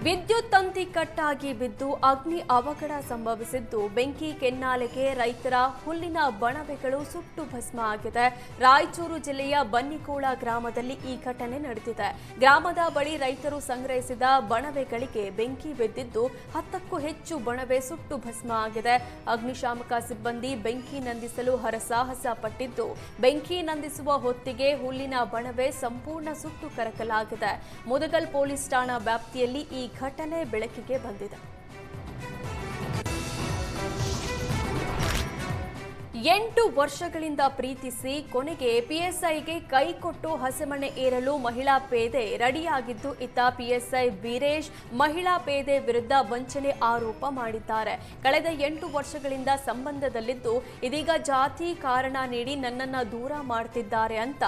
ವಿದ್ಯುತ್ ತಂತಿ ಕಟ್ಟಾಗಿ ಬಿದ್ದು ಅಗ್ನಿ ಅವಘಡ ಸಂಭವಿಸಿದ್ದು ಬೆಂಕಿ ಕೆನ್ನಾಲೆಗೆ ರೈತರ ಹುಲ್ಲಿನ ಬಣವೆಗಳು ಸುಟ್ಟು ಭಸ್ಮ ಆಗಿದೆ. ರಾಯಚೂರು ಜಿಲ್ಲೆಯ ಬನ್ನಿಕೋಳ ಗ್ರಾಮದಲ್ಲಿ ಈ ಘಟನೆ ನಡೆದಿದೆ. ಗ್ರಾಮದ ಬಳಿ ರೈತರು ಸಂಗ್ರಹಿಸಿದ ಬಣವೆಗಳಿಗೆ ಬೆಂಕಿ ಬಿದ್ದಿದ್ದು 10ಕ್ಕೂ ಹೆಚ್ಚು ಬಣವೆ ಸುಟ್ಟು ಭಸ್ಮ ಆಗಿದೆ. ಅಗ್ನಿಶಾಮಕ ಸಿಬ್ಬಂದಿ ಬೆಂಕಿ ನಂದಿಸಲು ಹರಸಾಹಸ ಪಟ್ಟಿದ್ದು ಬೆಂಕಿ ನಂದಿಸುವ ಹೊತ್ತಿಗೆ ಹುಲ್ಲಿನ ಬಣವೆ ಸಂಪೂರ್ಣ ಸುಟ್ಟು ಕರಕಲಾಗಿದೆ. ಮುದಗಲ್ ಪೊಲೀಸ್ ಠಾಣಾ ವ್ಯಾಪ್ತಿಯಲ್ಲಿ ಈ ಘಟನೆ ಬೆಳಕಿಗೆ ಬಂದಿದೆ. 8 ವರ್ಷಗಳಿಂದ ಪ್ರೀತಿಸಿ ಕೊನೆಗೆ ಪಿಎಸ್ಐಗೆ ಕೈ ಕೊಟ್ಟು ಹಸೆಮಣೆ ಏರಲು ಮಹಿಳಾ ಪೇದೆ ರೆಡಿಯಾಗಿದ್ದು, ಇತ್ತ ಪಿಎಸ್ಐ ವೀರೇಶ್ ಮಹಿಳಾ ಪೇದೆ ವಿರುದ್ಧ ವಂಚನೆ ಆರೋಪ ಮಾಡಿದ್ದಾರೆ. ಕಳೆದ 8 ವರ್ಷಗಳಿಂದ ಸಂಬಂಧದಲ್ಲಿದ್ದು ಇದೀಗ ಜಾತಿ ಕಾರಣ ನೀಡಿ ನನ್ನನ್ನ ದೂರ ಮಾಡ್ತಿದ್ದಾರೆ ಅಂತ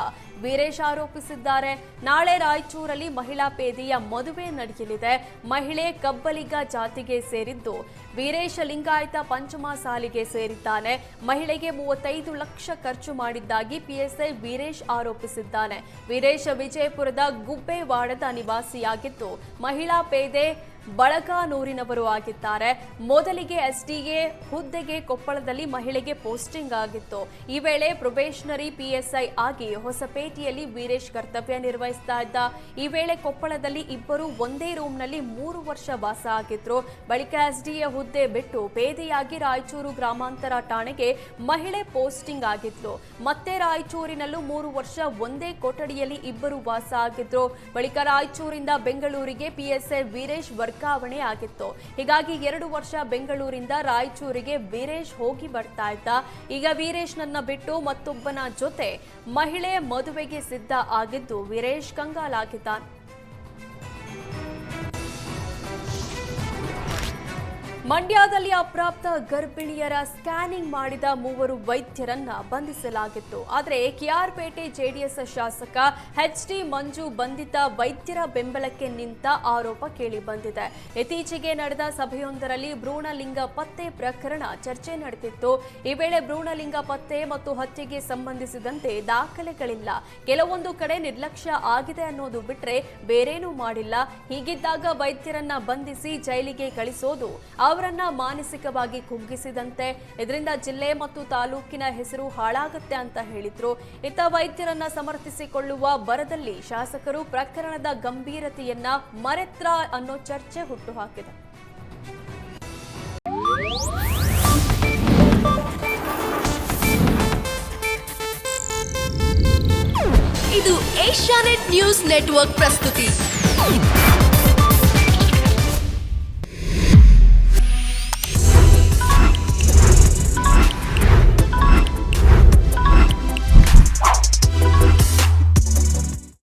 ವೀರೇಶ್ ಆರೋಪಿಸಿದ್ದಾರೆ. ನಾಳೆ ರಾಯಚೂರಲ್ಲಿ ಮಹಿಳಾ ಪೇದೆಯ ಮದುವೆ ನಡೆಯಲಿದೆ. ಮಹಿಳೆ ಕಬ್ಬಲಿಗ ಜಾತಿಗೆ ಸೇರಿದ್ದು ವೀರೇಶ್ ಲಿಂಗಾಯತ ಪಂಚಮ ಸಾಲಿಗೆ ಸೇರಿದ್ದಾನೆ. ಮಹಿಳೆಗೆ 35 ಲಕ್ಷ ಖರ್ಚು ಮಾಡಿದ್ದಾಗಿ ಪಿಎಸ್ಐ ವೀರೇಶ್ ಆರೋಪಿಸಿದ್ದಾನೆ. ವೀರೇಶ್ ವಿಜಯಪುರದ ಗುಬ್ಬೇವಾಡದ ನಿವಾಸಿಯಾಗಿದ್ದು ಮಹಿಳಾ ಪೇದೆ ಬಳಗಾನೂರಿನವರು ಆಗಿದ್ದಾರೆ. ಮೊದಲಿಗೆ ಎಸ್ಡಿಎ ಹುದ್ದೆಗೆ ಕೊಪ್ಪಳದಲ್ಲಿ ಮಹಿಳೆಗೆ ಪೋಸ್ಟಿಂಗ್ ಆಗಿತ್ತು. ಈ ವೇಳೆ ಪ್ರೊಬೇಷನರಿ ಪಿಎಸ್ಐ ಆಗಿ ಹೊಸಪೇಟೆಯಲ್ಲಿ ವೀರೇಶ್ ಕರ್ತವ್ಯ ನಿರ್ವಹಿಸ್ತಾ ಇದ್ದ. ಈ ವೇಳೆ ಕೊಪ್ಪಳದಲ್ಲಿ ಇಬ್ಬರು ಒಂದೇ ರೂಮ್ನಲ್ಲಿ 3 ವರ್ಷ ವಾಸ ಆಗಿದ್ರು. ಬಳಿಕ ಎಸ್ಡಿಎ ಹುದ್ದೆ ಬಿಟ್ಟು ಪೇದೆಯಾಗಿ ರಾಯಚೂರು ಗ್ರಾಮಾಂತರ ಠಾಣೆಗೆ ಮಹಿಳೆ ಪೋಸ್ಟಿಂಗ್ ಆಗಿದ್ಲು. ಮತ್ತೆ ರಾಯಚೂರಿನಲ್ಲೂ 3 ವರ್ಷ ಒಂದೇ ಕೊಠಡಿಯಲ್ಲಿ ಇಬ್ಬರು ವಾಸ ಆಗಿದ್ರು. ಬಳಿಕ ರಾಯಚೂರಿಂದ ಬೆಂಗಳೂರಿಗೆ ಪಿಎಸ್ಐ ವೀರೇಶ್ ವರ್ಗಾವಣೆ ಆಗಿತ್ತು. ಹೀಗಾಗಿ 2 ವರ್ಷ ಬೆಂಗಳೂರಿಂದ ರಾಯಚೂರಿಗೆ ವೀರೇಶ್ ಹೋಗಿ ಬರ್ತಾ ಇದ್ದ. ಈಗ ವೀರೇಶ್ ನನ್ನ ಬಿಟ್ಟು ಮತ್ತೊಬ್ಬನ ಜೊತೆ ಮಹಿಳೆ ಮದುವೆಗೆ ಸಿದ್ಧ ಆಗಿದ್ದು ವೀರೇಶ್ ಕಂಗಾಲಾಗಿದ್ದಾನೆ. ಮಂಡ್ಯದಲ್ಲಿ ಅಪ್ರಾಪ್ತ ಗರ್ಭಿಣಿಯರ ಸ್ಕ್ಯಾನಿಂಗ್ ಮಾಡಿದ 3 ವೈದ್ಯರನ್ನ ಬಂಧಿಸಲಾಗಿತ್ತು. ಆದರೆ ಕೆಆರ್ಪೇಟೆ ಜೆಡಿಎಸ್ ಶಾಸಕ ಎಚ್ಡಿ ಮಂಜು ಬಂಧಿತ ವೈದ್ಯರ ಬೆಂಬಲಕ್ಕೆ ನಿಂತ ಆರೋಪ ಕೇಳಿಬಂದಿದೆ. ಇತ್ತೀಚೆಗೆ ನಡೆದ ಸಭೆಯೊಂದರಲ್ಲಿ ಭ್ರೂಣಲಿಂಗ ಪತ್ತೆ ಪ್ರಕರಣ ಚರ್ಚೆ ನಡೆದಿತ್ತು. ಈ ವೇಳೆ ಭ್ರೂಣಲಿಂಗ ಪತ್ತೆ ಮತ್ತು ಹತ್ಯೆಗೆ ಸಂಬಂಧಿಸಿದಂತೆ ದಾಖಲೆಗಳಿಲ್ಲ, ಕೆಲವೊಂದು ಕಡೆ ನಿರ್ಲಕ್ಷ್ಯ ಆಗಿದೆ ಅನ್ನೋದು ಬಿಟ್ರೆ ಬೇರೇನೂ ಮಾಡಿಲ್ಲ. ಹೀಗಿದ್ದಾಗ ವೈದ್ಯರನ್ನ ಬಂಧಿಸಿ ಜೈಲಿಗೆ ಕಳಿಸೋದು ಅವರನ್ನ ಮಾನಸಿಕವಾಗಿ ಕುಗ್ಗಿಸಿದಂತೆ, ಇದರಿಂದ ಜಿಲ್ಲೆ ಮತ್ತು ತಾಲೂಕಿನ ಹೆಸರು ಹಾಳಾಗುತ್ತೆ ಅಂತ ಹೇಳಿದ್ರು. ಇತ್ತ ವೈದ್ಯರನ್ನ ಸಮರ್ಥಿಸಿಕೊಳ್ಳುವ ಬರದಲ್ಲಿ ಶಾಸಕರು ಪ್ರಕರಣದ ಗಂಭೀರತೆಯನ್ನ ಮರೆತ್ರ ಅನ್ನೋ ಚರ್ಚೆ ಹುಟ್ಟುಹಾಕಿದೆ. ಇದು ಏಷ್ಯಾನೆಟ್ ನ್ಯೂಸ್ ನೆಟ್ವರ್ಕ್ ಪ್ರಸ್ತುತಿ.